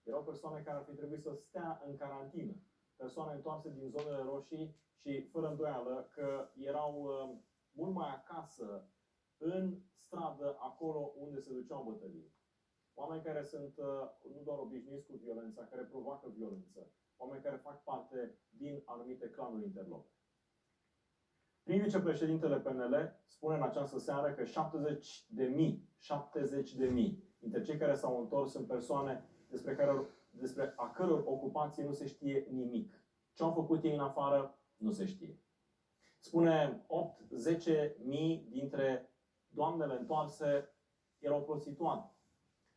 Erau persoane care ar fi trebuit să stea în carantină. Persoane întoarse din zonele roșii și fără îndoială că erau mult mai acasă în stradă, acolo unde se duceau bătălii. Oameni care sunt nu doar obișnuiți cu violența, care provoacă violență. Oameni care fac parte din anumite clanuri interlope. Prin vicepreședintele PNL spune în această seară că 70.000 dintre cei care s-au întors sunt persoane despre a căror ocupație nu se știe nimic. Ce au făcut ei în afară, nu se știe. Spune 8-10.000 dintre doamnele întoarse erau prostituate.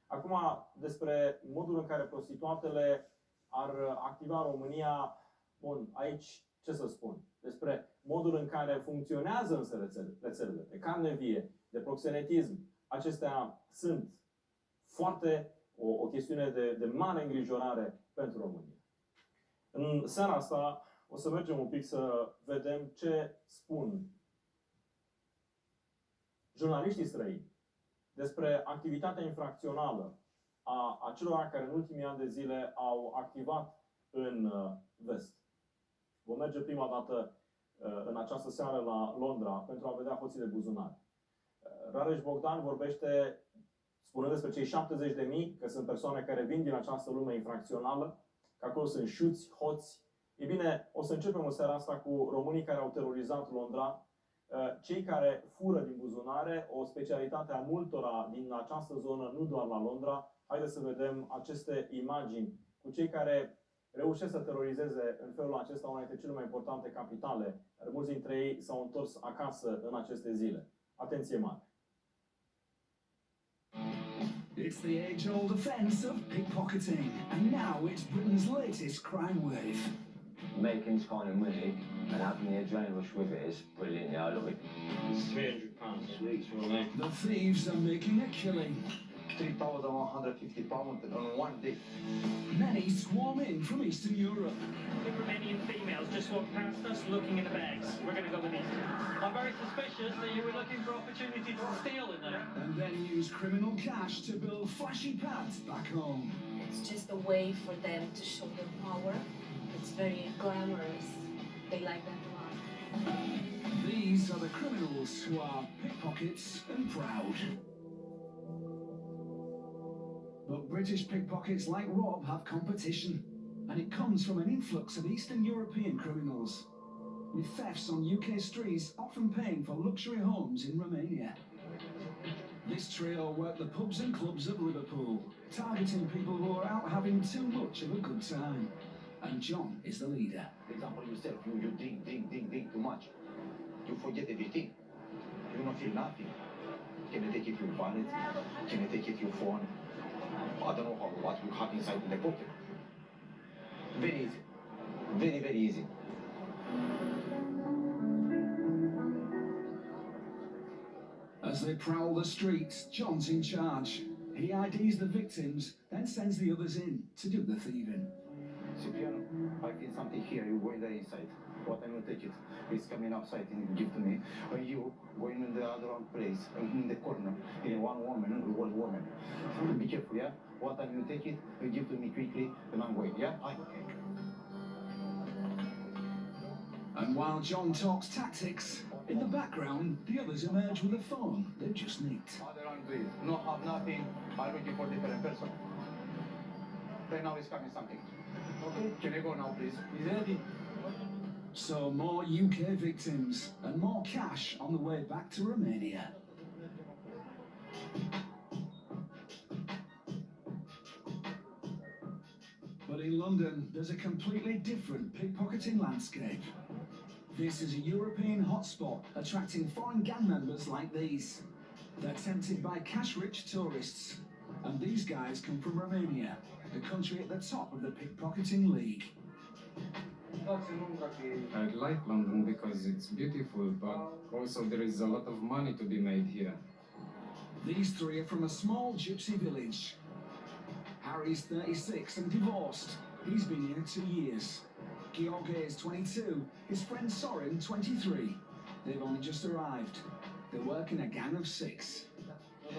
Acum, despre modul în care prostituatele ar activa în România, bun, aici ce să spun? Despre modul în care funcționează însă rețelele de carne vie, de proxenetism, acestea sunt foarte o chestiune de mare îngrijorare pentru România. În seara asta o să mergem un pic să vedem ce spun jurnaliștii străini despre activitatea infracțională a celor care în ultimii ani de zile au activat în vest. Vom merge prima dată în această seară la Londra pentru a vedea hoții de buzunar. Rareș Bogdan vorbește, spunând despre cei 70.000, că sunt persoane care vin din această lume infracțională, că acolo sunt șuți, hoți. E bine, o să începem în seara asta cu românii care au terorizat Londra, cei care fură din buzunare, o specialitate a multora din această zonă, nu doar la Londra. Haideți să vedem aceste imagini cu cei care reușesc să terorizeze în felul acesta una dintre cele mai importante capitale. Mulți dintre ei s-au întors acasă în aceste zile. Atenție mare! It's the age-old offence of pickpocketing, and now it's Britain's latest crime wave. Making this kind of money and having the adrenaline rush with it is brilliant. Yeah, I love it. It's £300 a week for me. The thieves are making a killing. 3,150 pounds on one day. Many swarm in from Eastern Europe. The Romanian females just walked past us looking in the bags. We're going to go with these two. I'm very suspicious that you were looking for opportunity to steal in there. And then use criminal cash to build flashy pads back home. It's just a way for them to show their power. It's very glamorous. They like that a lot. These are the criminals who are pickpockets and proud. But British pickpockets like Rob have competition, and it comes from an influx of Eastern European criminals, with thefts on UK streets often paying for luxury homes in Romania. This trio work the pubs and clubs of Liverpool, targeting people who are out having too much of a good time. And John is the leader. For example, yourself, you drink too much. You forget everything. You don't feel nothing. Can you take it your wallet? Can you take it your phone? I don't know what you have inside the pocket. Very easy. Very, very easy. As they prowl the streets, John's in charge. He IDs the victims, then sends the others in to do the thieving. Cipriano, I feel something here. You go in the inside. What time you take it? It's coming outside and give to me. And you going in the other place, in the corner, in one woman, one woman. Be careful, yeah? What time you take it? You give to me quickly, and I'm going, yeah? And while John talks tactics, in the background, the others emerge with a phone they've just nicked. Other please. No have nothing. I'm looking for different person. Then now is coming something. Okay, can you go now, please? Is ready? So more UK victims and more cash on the way back to Romania. But in London, there's a completely different pickpocketing landscape. This is a European hotspot attracting foreign gang members like these. They're tempted by cash-rich tourists. And these guys come from Romania, the country at the top of the pickpocketing league. I like London because it's beautiful, but also there is a lot of money to be made here. These three are from a small gypsy village. Harry's 36 and divorced. He's been here 2 years. Gheorghe is 22, his friend Sorin 23. They've only just arrived. They work in a gang of 6. In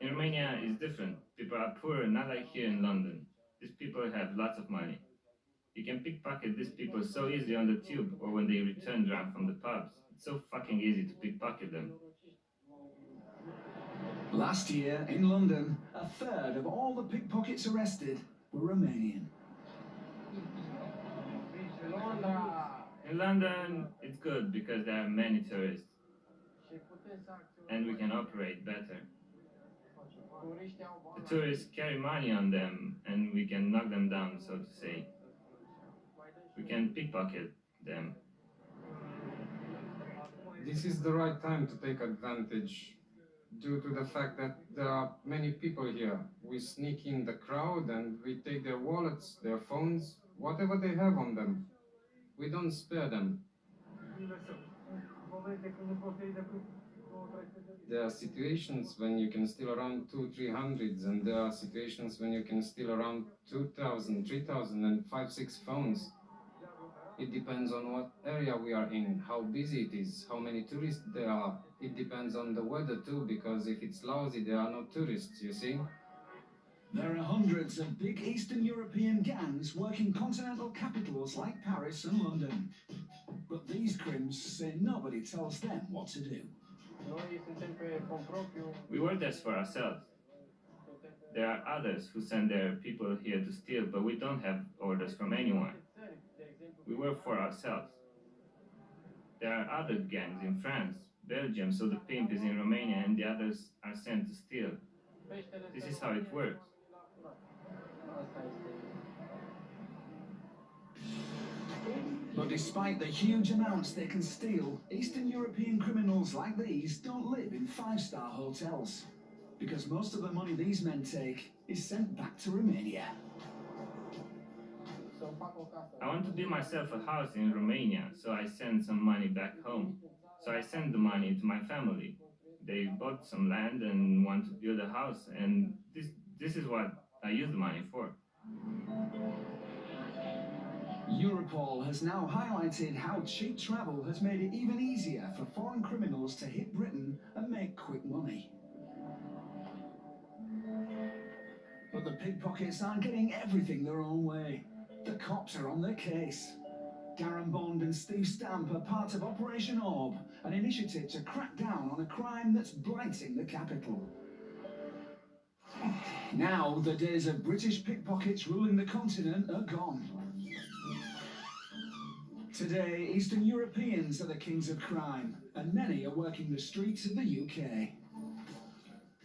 Romania, it's different. People are poor, not like here in London. These people have lots of money. You can pickpocket these people so easily on the tube or when they return drunk from the pubs. It's so fucking easy to pickpocket them. Last year, in London, a third of all the pickpockets arrested were Romanian. In London, it's good because there are many tourists and we can operate better. The tourists carry money on them and we can knock them down, so to say. We can pickpocket them. This is the right time to take advantage due to the fact that there are many people here. We sneak in the crowd and we take their wallets, their phones, whatever they have on them. We don't spare them. There are situations when you can steal around 200-300, and there are situations when you can steal around 2,000, 3,000 and 5-6 phones. It depends on what area we are in, how busy it is, how many tourists there are. It depends on the weather too, because if it's lousy, there are no tourists, you see? There are hundreds of big Eastern European gangs working continental capitals like Paris and London. But these crims say nobody tells them what to do. We work just for ourselves. There are others who send their people here to steal, but we don't have orders from anyone. We work for ourselves. There are other gangs in France, Belgium, so the pimp is in Romania and the others are sent to steal. This is how it works. But despite the huge amounts they can steal, Eastern European criminals like these don't live in five-star hotels, because most of the money these men take is sent back to Romania. I want to build myself a house in Romania, so I send some money back home. So I send the money to my family. They bought some land and want to build a house, and this is what I use the money for. Europol has now highlighted how cheap travel has made it even easier for foreign criminals to hit Britain and make quick money. But the pickpockets aren't getting everything their own way. The cops are on their case. Darren Bond and Steve Stamp are part of Operation Orb, an initiative to crack down on a crime that's blighting the capital. Now, the days of British pickpockets ruling the continent are gone. Today, Eastern Europeans are the kings of crime, and many are working the streets of the UK.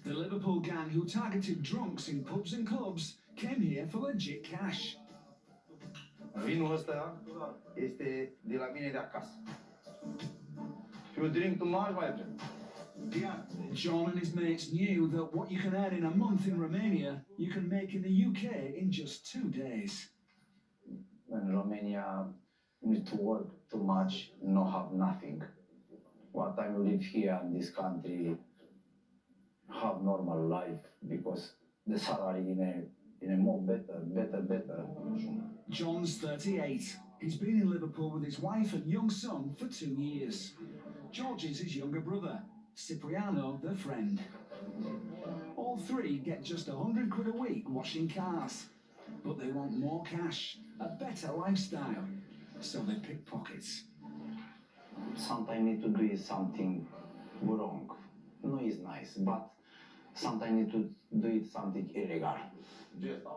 The Liverpool gang who targeted drunks in pubs and clubs came here for legit cash. Vinul ăsta este de la mine de acasă. You drink too much, my friend. John and his mates knew that what you can earn in a month in Romania, you can make in the UK in just 2 days. In Romania, you need to work too much, not have nothing. What time you live here in this country, have normal life because the salary in a more better. John's 38. He's been in Liverpool with his wife and young son for 2 years. George is his younger brother, Cipriano, their friend. All three get just 100 quid a week washing cars, but they want more cash, a better lifestyle, so they pick pockets. Sometimes need to do something wrong. No, it's nice, but sometimes need to do it something illegal.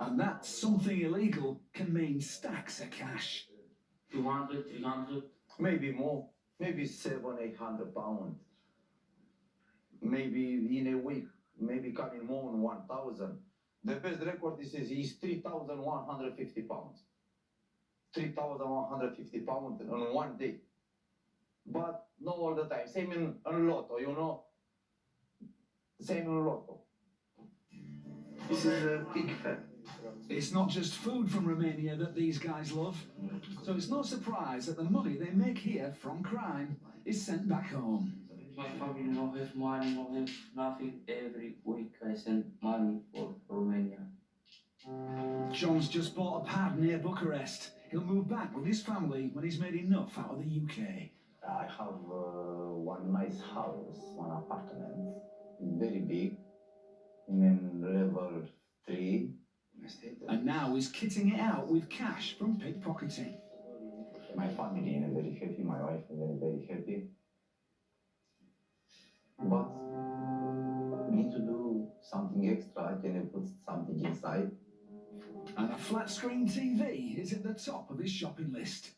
And that something illegal can mean stacks of cash. 200, 300. Maybe more, maybe 700-800 pounds. Maybe in a week, maybe coming more than 1,000. The best record is 3,150 pounds. 3,150 pounds in 1 day. But not all the time. Same in lotto, you know. Same in lotto. This is a big fact. It's not just food from Romania that these guys love. So it's no surprise that the money they make here from crime is sent back home. My family don't have money, don't have nothing. Every week I send money for Romania. John's just bought a pad near Bucharest. He'll move back with his family when he's made enough out of the UK. I have one nice house, one apartment, very big, in level 3. and now is kitting it out with cash from pickpocketing. My family is very happy, my wife is very happy. But we need to do something extra. Can you put something inside? And a flat screen TV is at the top of his shopping list.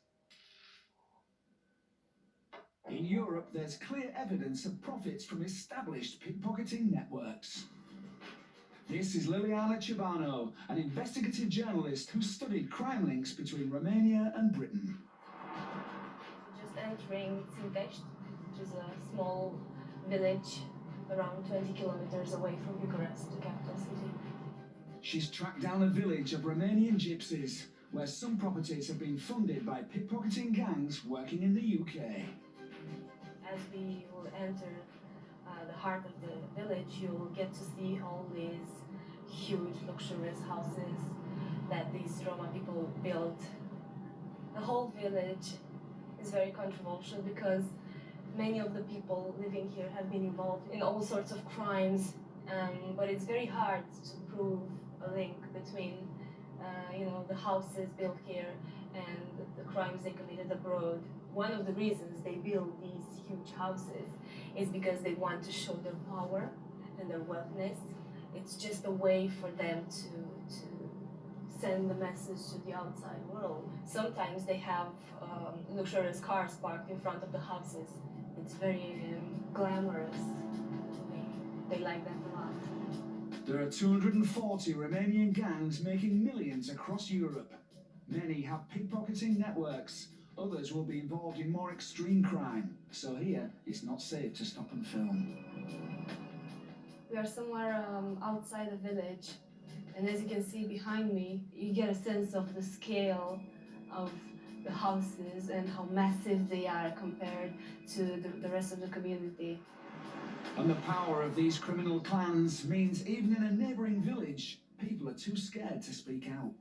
In Europe, there's clear evidence of profits from established pickpocketing networks. This is Liliana Cebano, an investigative journalist who studied crime links between Romania and Britain. Just entering Suntem, which is a small village around 20 kilometers away from Bucharest, the capital city. She's tracked down a village of Romanian gypsies, where some properties have been funded by pickpocketing gangs working in the UK. As we will enter the heart of the village, you'll get to see all these huge, luxurious houses that these Roma people built. The whole village is very controversial because many of the people living here have been involved in all sorts of crimes, but it's very hard to prove a link between the houses built here and the crimes they committed abroad. One of the reasons they build these huge houses is because they want to show their power and their wealthiness. It's just a way for them to send the message to the outside world. Sometimes they have luxurious cars parked in front of the houses. It's very glamorous. They like that a lot. There are 240 Romanian gangs making millions across Europe. Many have pickpocketing networks. Others will be involved in more extreme crime. So here, it's not safe to stop and film. We are somewhere outside the village. And as you can see behind me, you get a sense of the scale of the houses and how massive they are compared to the rest of the community. And the power of these criminal clans means even in a neighbouring village, people are too scared to speak out.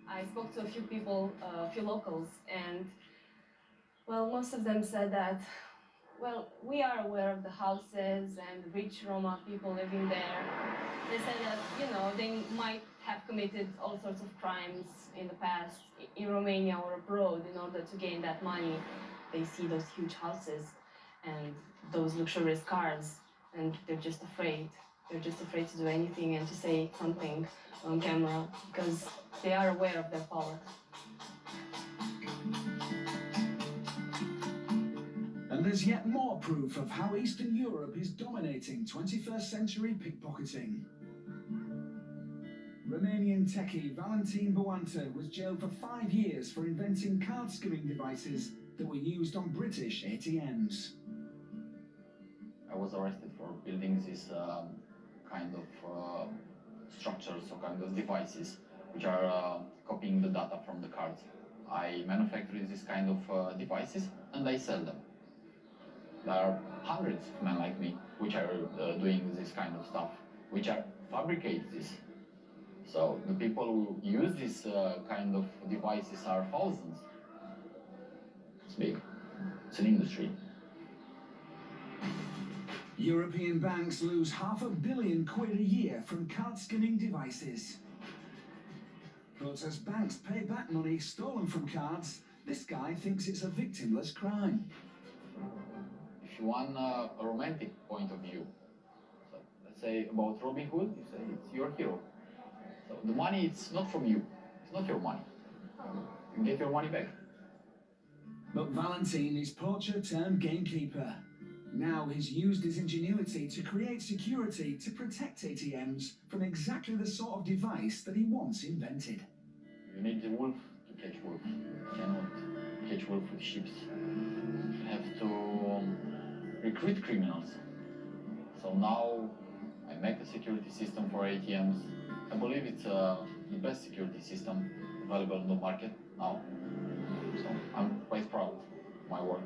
I spoke to a few people, a few locals, and well, most of them said that, well, we are aware of the houses and the rich Roma people living there. They said that, they might have committed all sorts of crimes in the past in Romania or abroad in order to gain that money. They see those huge houses and those luxurious cars, and they're just afraid. They're just afraid to do anything and to say something on camera because they are aware of their power. And there's yet more proof of how Eastern Europe is dominating 21st century pickpocketing. Romanian techie Valentin Boanta was jailed for 5 years for inventing card skimming devices that were used on British ATMs. I was arrested for building this kind of structures or kind of devices which are copying the data from the cards. I manufacture this kind of devices and I sell them. There are hundreds of men like me which are doing this kind of stuff, which are fabricate this. So the people who use this kind of devices are thousands. It's big. It's an industry. European banks lose £500 million a year from card skimming devices. But as banks pay back money stolen from cards, this guy thinks it's a victimless crime. If you want a romantic point of view, so let's say about Robin Hood, you say it's your hero. So the money, it's not from you. It's not your money. You get your money back. But Valentin is poacher turned gamekeeper. Now he's used his ingenuity to create security to protect ATMs from exactly the sort of device that he once invented. You need the wolf to catch wolf. You cannot catch wolf with sheep. You have to recruit criminals. So now I make a security system for ATMs. I believe it's the best security system available in the market now. So I'm quite proud of my work.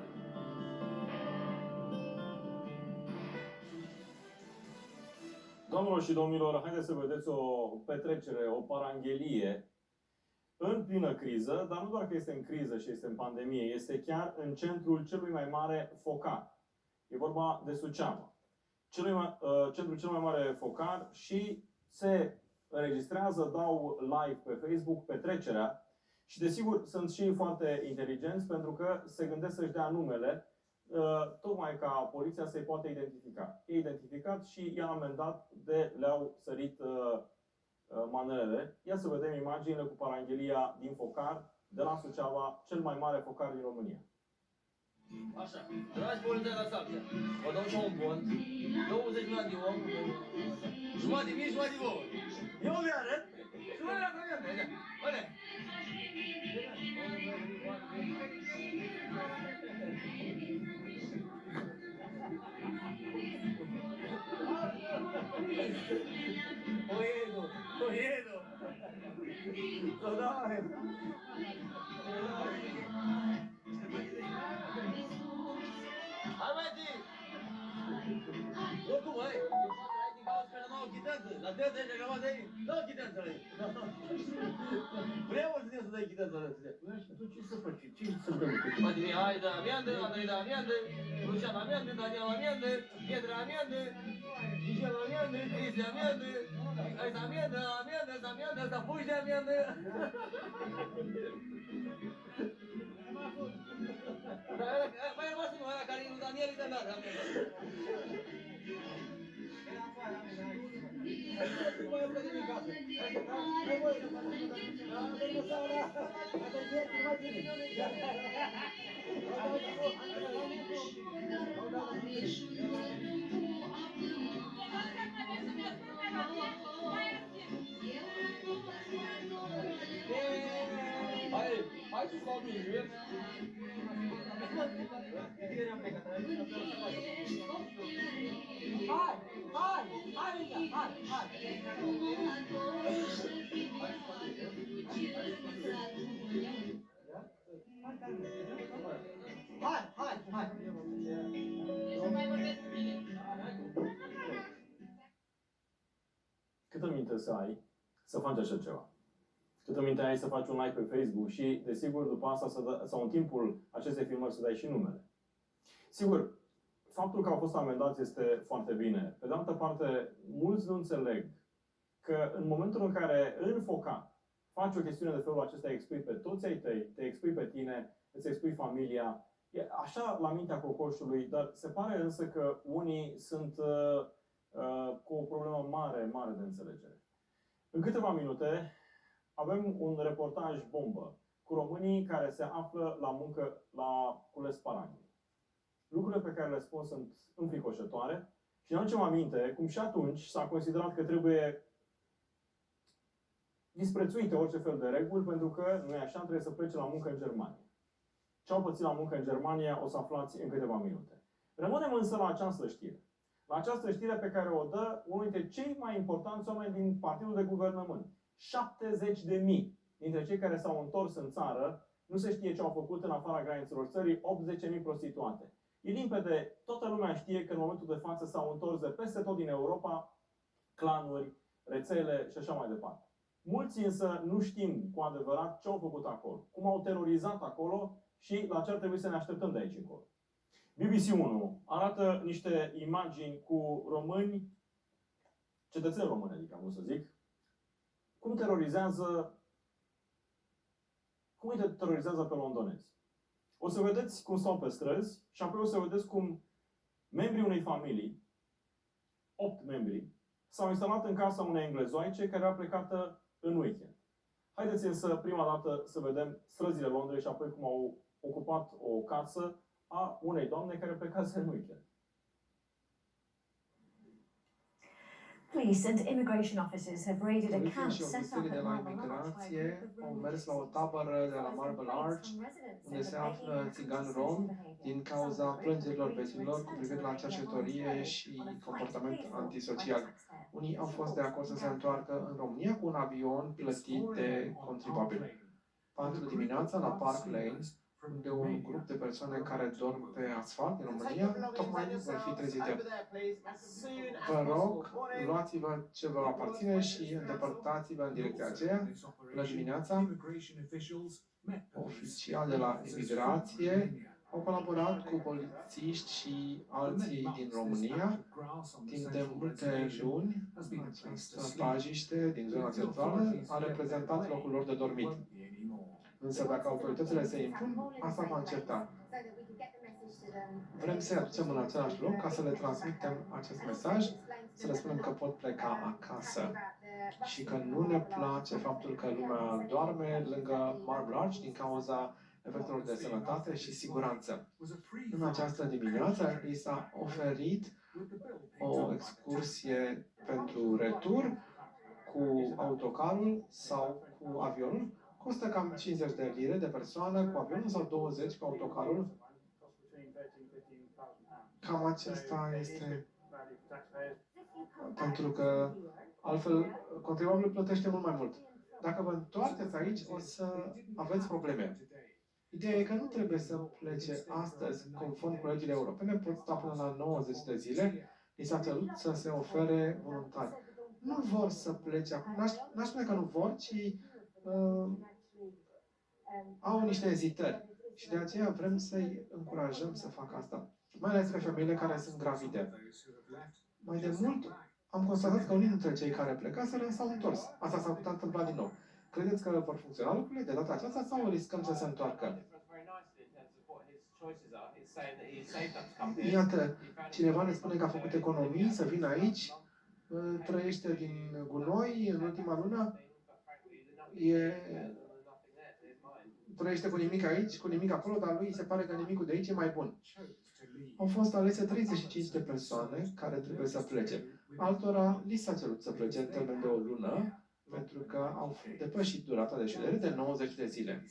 Doamnelor și domnilor, haideți să vedeți o petrecere, o paranghelie în plină criză, dar nu doar că este în criză și este în pandemie, este chiar în centrul celui mai mare focar. E vorba de Suceava. Centrul cel mai mare focar și se înregistrează, dau live pe Facebook petrecerea și desigur sunt și foarte inteligenți pentru că se gândesc să-și dea numele tocmai ca poliția să-i poată identifica. E identificat și i-a amendat de le-au sărit manelele. Ia să vedem imaginile cu paranghelia din focar de la Suceava, cel mai mare focar din România. Așa, dragi poliția la saltă, vă dau și un pont, 20 de om, jumătate de mii, jumătate de vouă. Eu vi arăt, și vă arăt, uite. Oiedo. Dodare. Hai, Veti! Eu cum, hai? Din cauza că nu au chitanță. La tăia de reclamat aici, nu au chitanță la ei. Vreau să ne să dai chitanță la tăia. Tu ce să faci? Ce să întâmplă cu tine? Adine, hai de amiandă, Andrei de amiandă, Lucian amiandă, Daniel amiandă, Pietru amiandă, Michel amiandă, Cris de amiandă, ai de amiandă, ăsta puși de amiandă. Mai rămas unul ăla care e lui Daniel, de dat amiandă. Mai am plătit din casă. Hai voi, hai să stau din jur. Hai. Câtă minte să ai să faci așa ceva? Câtă minte ai să faci un like pe Facebook și, desigur, după asta sau în timpul acestei filmări să dai și numele? Sigur, faptul că au fost amendați este foarte bine. Pe de altă parte, mulți nu înțeleg că în momentul în care în focar faci o chestiune de felul acesta, expui pe toți ai tăi, te expui pe tine, îți expui familia, e așa la mintea cocoșului, dar se pare însă că unii sunt cu o problemă mare de înțelegere. În câteva minute avem un reportaj bombă cu românii care se află la muncă la cules paranghii. Lucrurile pe care le spun sunt înfricoșătoare și ne aducem aminte cum și atunci s-a considerat că trebuie disprețuite orice fel de reguli pentru că, nu e așa, trebuie să plece la muncă în Germania. Ce au pățit la muncă în Germania o să aflați în câteva minute. Rămânem însă la această știre. La această știre pe care o dă unul dintre cei mai importanți oameni din partidul de guvernământ. 70.000 dintre cei care s-au întors în țară, nu se știe ce au făcut în afara granițelor țării, 80.000 prostituate. E limpede, toată lumea știe că în momentul de față s-au întors de peste tot din Europa clanuri, rețele și așa mai departe. Mulți însă nu știm cu adevărat ce au făcut acolo, cum au terorizat acolo și la ce ar trebui să ne așteptăm de aici încolo. BBC1 arată niște imagini cu români, cetățeni români, adică am vrut să zic, cum îi terorizează pe londonezi. O să vedeți cum stau pe străzi și apoi o să vedeți cum membrii unei familii, 8 membri, s-au instalat în casa unei englezoaice care era plecată în weekend. Haideți însă prima dată să vedem străzile Londrei și apoi cum au ocupat o casă a unei doamne care plecase în weekend. Police and immigration officers have raided a Poliția camp și set up ofițerii de at la Marble Arch by a imigrație group of au Roman mers la o tabără de la Marble Arch, unde se află țigani romi, din cauza plângerilor vecinilor cu privire la cercetorie și comportament antisocial. Unii au fost de acord să se întoarcă în România cu un avion plătit de contribuabili. 4 dimineața, la Park Lane, unde un grup de persoane care dorm pe asfalt din România, tocmai vor fi trezite. Vă rog, luați-vă ce vă aparține și îndepărtați-vă în direcția aceea. Bună dimineața! Oficial de la imigrație Au colaborat cu polițiști și alții din România timp de multe luni. Această pajiște din zona centrală a reprezentat locul lor de dormit. Însă dacă autoritățile se impun, asta va înceta. Vrem să-i aducem în același loc ca să le transmitem acest mesaj, să le spunem că pot pleca acasă și că nu ne place faptul că lumea doarme lângă Marble Arch din cauza efectelor de sănătate și siguranță. În această dimineață li s-a oferit o excursie pentru retur cu autocarul sau cu avionul. Costă cam 50 de lire de persoană cu avionul sau 20 cu autocarul. Cam acesta este, pentru că altfel contribuabilul plătește mult mai mult. Dacă vă întoarceți aici, o să aveți probleme. Ideea e că nu trebuie să plece astăzi, conform cu legile europene, pot sta până la 90 de zile, li s-a cerut să se ofere voluntari. Nu vor să plece acum, n-aș spune că nu vor, ci au niște ezitări. Și de aceea vrem să-i încurajăm să facă asta. Mai ales pe femeile care sunt gravide. Mai de mult am constatat că unii dintre cei care plecaseră s-au întors. Asta s-a putea întâmpla din nou. Credeți că vor funcționa lucrurile de data aceasta sau riscăm să se întoarcă? Iată, cineva ne spune că a făcut economii să vină aici, trăiește din gunoi în ultima lună, trăiește cu nimic aici, cu nimic acolo, dar lui se pare că nimicul de aici e mai bun. Au fost alese 35 de persoane care trebuie să plece. Altora li s-a cerut să plece în termen de o lună, pentru că au depășit durata de ședere de 90 de zile.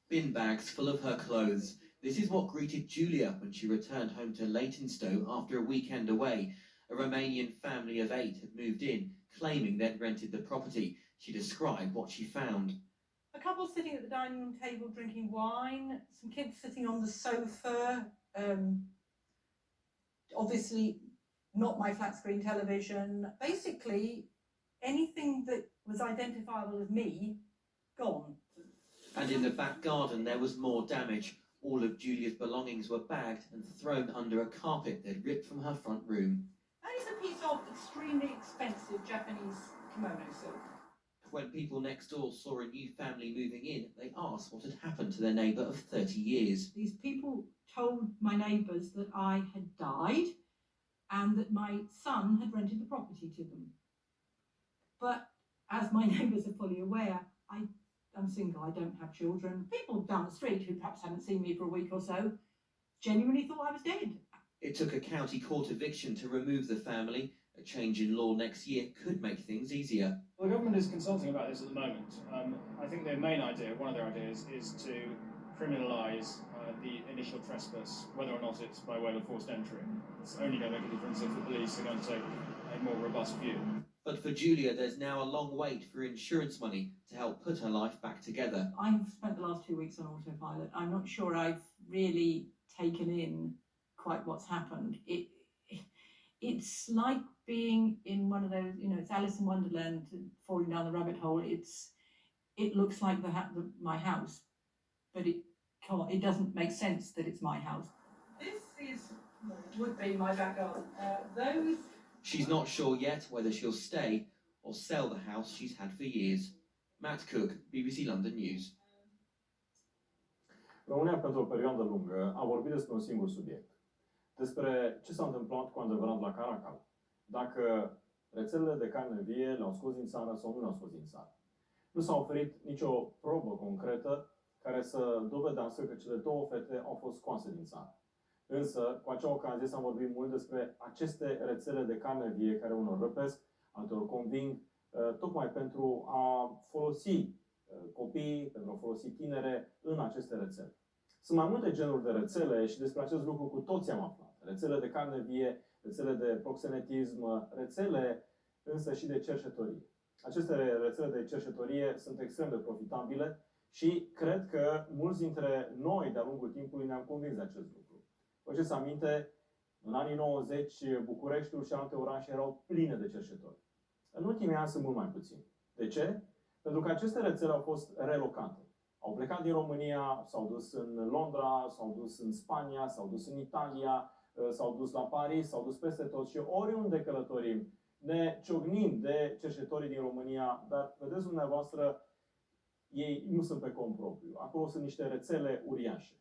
Bin bags full of her clothes. This is what greeted Julia when she returned home to Leytonstone after a weekend away. A Romanian family of 8 had moved in, claiming they'd rented the property. She described what she found. A couple sitting at the dining room table drinking wine, some kids sitting on the sofa, obviously not my flat screen television. Basically, anything that was identifiable as me, gone. And in the back garden there was more damage. All of Julia's belongings were bagged and thrown under a carpet they'd ripped from her front room. That is a piece of extremely expensive Japanese kimono silk. When people next door saw a new family moving in, they asked what had happened to their neighbour of 30 years. These people told my neighbours that I had died and that my son had rented the property to them. But as my neighbours are fully aware, I'm single, I don't have children. People down the street who perhaps hadn't seen me for a week or so genuinely thought I was dead. It took a county court eviction to remove the family. A change in law next year could make things easier. Well, the government is consulting about this at the moment. I think their main idea, one of their ideas, is to criminalise the initial trespass, whether or not it's by way of forced entry. It's only going to make a difference if the police are going to take a more robust view. But for Julia, there's now a long wait for insurance money to help put her life back together. I've spent the last 2 weeks on autopilot. I'm not sure I've really taken in quite what's happened. It's like being in one of those, it's Alice in Wonderland, falling down the rabbit hole. It looks like my house, but it doesn't make sense that it's my house. This would be my back garden. She's not sure yet whether she'll stay or sell the house she's had for years. Matt Cook, BBC London News. România, pentru o perioadă lungă, a vorbit despre un singur subiect. Despre ce s-a întâmplat cu adevărat la Caracal. Dacă rețelele de carne vie le-au scos din țară sau nu le-au scos din țară. Nu s-a oferit nicio probă concretă care să dovedească că cele două fete au fost scoase din țară. Însă, cu acea ocazie s-a vorbit mult despre aceste rețele de carne vie care unor răpesc, altor conving, tocmai pentru a folosi copii, pentru a folosi tinere în aceste rețele. Sunt mai multe genuri de rețele și despre acest lucru cu toții am aflat. Rețele de carne vie, rețele de proxenetism, rețele însă și de cerșetorie. Aceste rețele de cerșetorie sunt extrem de profitabile și cred că mulți dintre noi de-a lungul timpului ne-am convins de acest lucru. Vă aduceți aminte, în anii 90, Bucureștiul și alte orașe erau pline de cerșetori. În ultimii ani sunt mult mai puțini. De ce? Pentru că aceste rețele au fost relocate. Au plecat din România, s-au dus în Londra, s-au dus în Spania, s-au dus în Italia, s-au dus la Paris, s-au dus peste tot și oriunde călătorim. Ne ciocnim de cercetorii din România, dar vedeți dumneavoastră, ei nu sunt pe cont propriu. Acolo sunt niște rețele uriașe.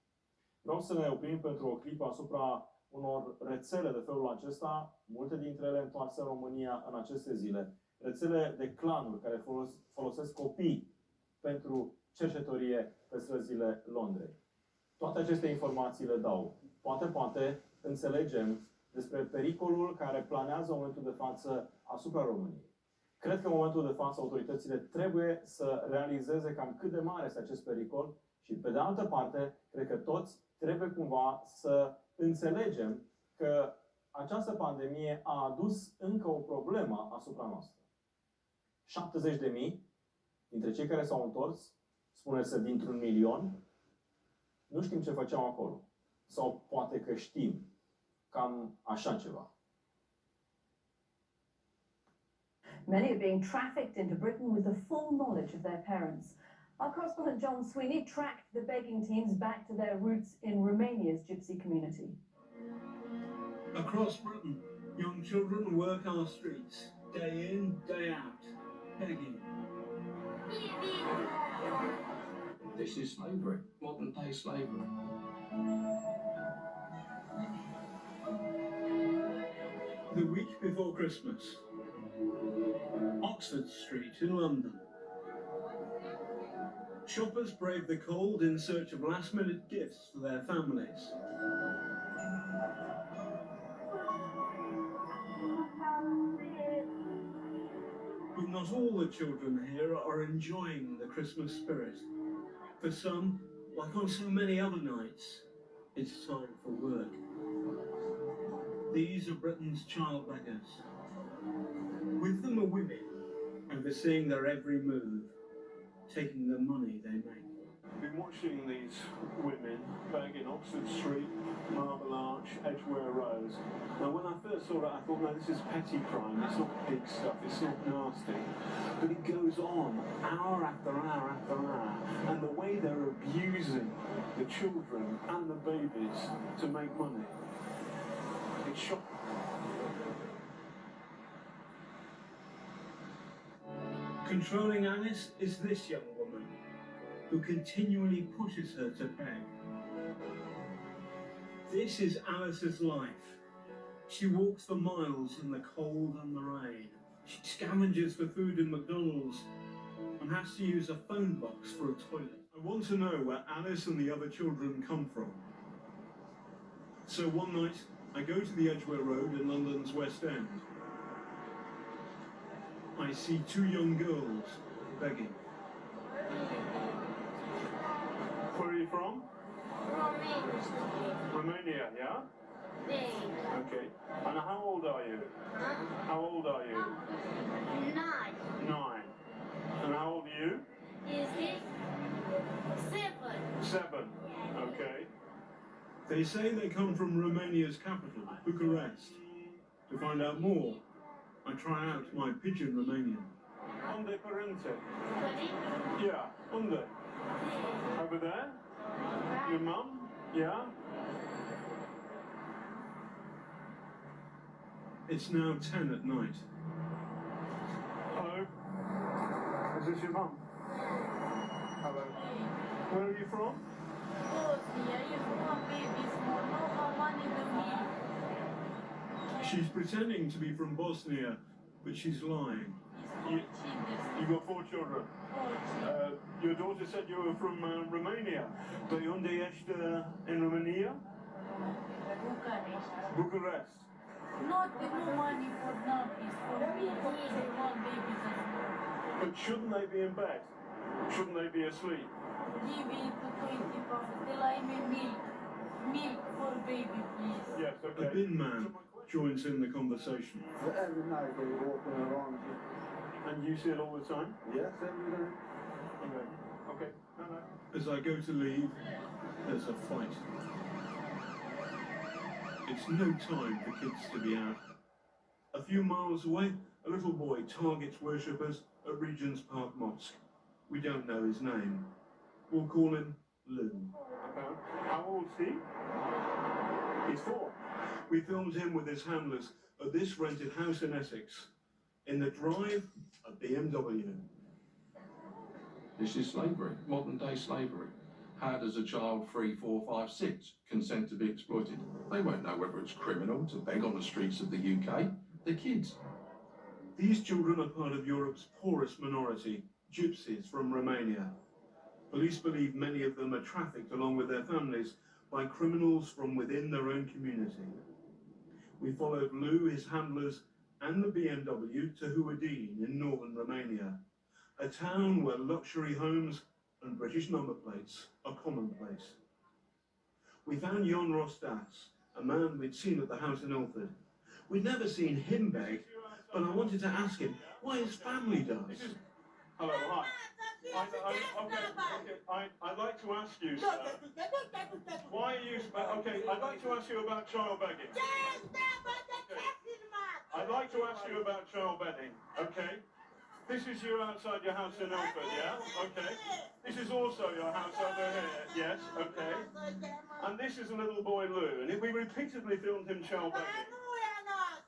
Vreau să ne oprim pentru o clipă asupra unor rețele de felul acesta, multe dintre ele întoarse în România în aceste zile. Rețele de clanuri care folosesc copii pentru cercetorie pe străzile Londrei. Toate aceste informații le dau. Poate înțelegem despre pericolul care planează în momentul de față asupra României. Cred că în momentul de față autoritățile trebuie să realizeze cam cât de mare este acest pericol și, pe de altă parte, cred că toți trebuie cumva să înțelegem că această pandemie a adus încă o problemă asupra noastră. 70.000 dintre cei care s-au întors, spune-se dintr-un milion, nu știm ce făceau acolo. Sau poate că știm cam așa ceva. Many are being trafficked into Britain with the full knowledge of their parents. Our correspondent John Sweeney tracked the begging teams back to their roots in Romania's gypsy community. Across Britain, young children work our streets, day in, day out, begging. This is slavery, modern day slavery. The week before Christmas, Oxford Street in London. Shoppers brave the cold in search of last-minute gifts for their families. But not all the children here are enjoying the Christmas spirit. For some, like on so many other nights, it's time for work. These are Britain's child beggars. With them are women, overseeing their every move, taking the money they make. I've been watching these women beg in Oxford Street, Marble Arch, Edgware Road. Now when I first saw it, I thought, no, this is petty crime, it's not big stuff, it's not nasty. But it goes on, hour after hour after hour, and the way they're abusing the children and the babies to make money, it's shocking. Controlling Alice is this young woman, who continually pushes her to beg. This is Alice's life. She walks for miles in the cold and the rain. She scavenges for food in McDonald's and has to use a phone box for a toilet. I want to know where Alice and the other children come from. So one night, I go to the Edgware Road in London's West End. I see two young girls begging. Where are you from? Romania, yeah? Okay. And how old are you? How old are you? 9. And how old are you? 7. Okay. They say they come from Romania's capital, Bucharest. To find out more, I try out my pidgin Romanian. Unde părinte? Yeah, unde? Over there? Your mum? Yeah? It's now 10 at night. Hello? Is this your mum? Hello. Where are you from? She's pretending to be from Bosnia, but she's lying. You got 4 children. Your daughter said you were from Romania. But unde ești in Romania? Bucharest. Not no money for nothing for me. One baby. But shouldn't they be in bed? Shouldn't they be asleep? Give it to 20 pounds. Till I may milk. Milk for baby, please. Yes, okay. A bin man joins in the conversation. Every night they're walking around. And you see it all the time? Yes, every day. Okay. Okay. No. As I go to leave, there's a fight. It's no time for kids to be out. A few miles away, a little boy targets worshippers at Regent's Park Mosque. We don't know his name. We'll call him Lou. How old is he? He's 4. We filmed him with his handlers at this rented house in Essex. In the drive, a BMW. This is slavery, modern day slavery. How does a child 3, 4, 5, 6 consent to be exploited? They won't know whether it's criminal to beg on the streets of the UK. They're kids. These children are part of Europe's poorest minority, gypsies from Romania. Police believe many of them are trafficked along with their families by criminals from within their own community. We followed Lou, his handlers, and the BMW to Huadin in northern Romania, a town where luxury homes and British number plates are commonplace. We found Jon Rostas, a man we'd seen at the house in Ilford. We'd never seen him beg, but I wanted to ask him why his family does. Hello, hi. I'd like to ask you, sir, why are you, okay, I'd like to ask you about child begging. I'd like to ask you about child begging, okay? This is you outside your house in Ilford, yeah? Okay. This is also your house over here, yes, okay. And this is a little boy, Lou, and we repeatedly filmed him child begging.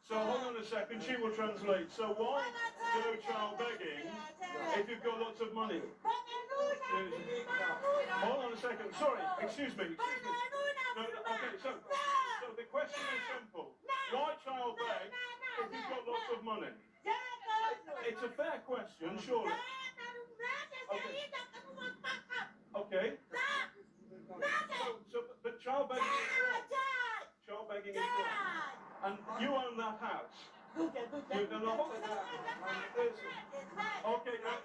So hold on a second, she will translate. So why go child begging if you've got lots of money? Hold on a second, sorry, excuse me. No, okay, so the question is simple. Why child beg if you've got lots of money? It's a fair question, surely. Okay. But child begging is wrong. Child begging is wrong. And you own that house. You've done a whole okay, now.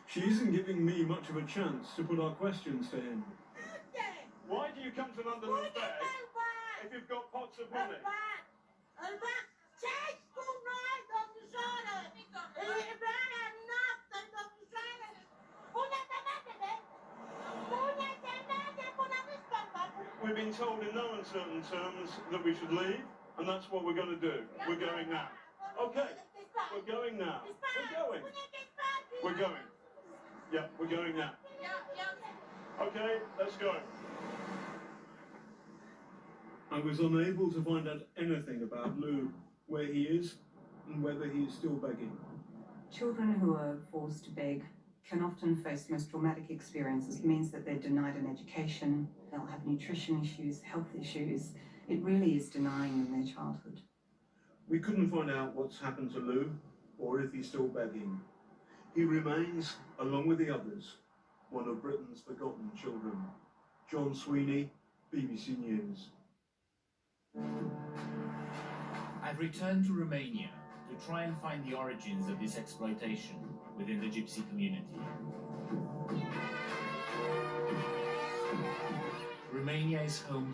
She isn't giving me much of a chance to put our questions to him. Why do you come to London and beg if you've got pots of money? We've been told in no uncertain terms that we should leave, and that's what we're going to do. We're going now. Okay, we're going now. We're going. We're going. Yeah, we're going now. Okay, let's go. I was unable to find out anything about Lou, where he is, and whether he is still begging. Children who are forced to beg can often face the most traumatic experiences. It means that they're denied an education, they'll have nutrition issues, health issues. It really is denying them their childhood. We couldn't find out what's happened to Lou, or if he's still begging. He remains, along with the others, one of Britain's forgotten children. John Sweeney, BBC News. I've returned to Romania to try and find the origins of this exploitation within the gypsy community. Romania is home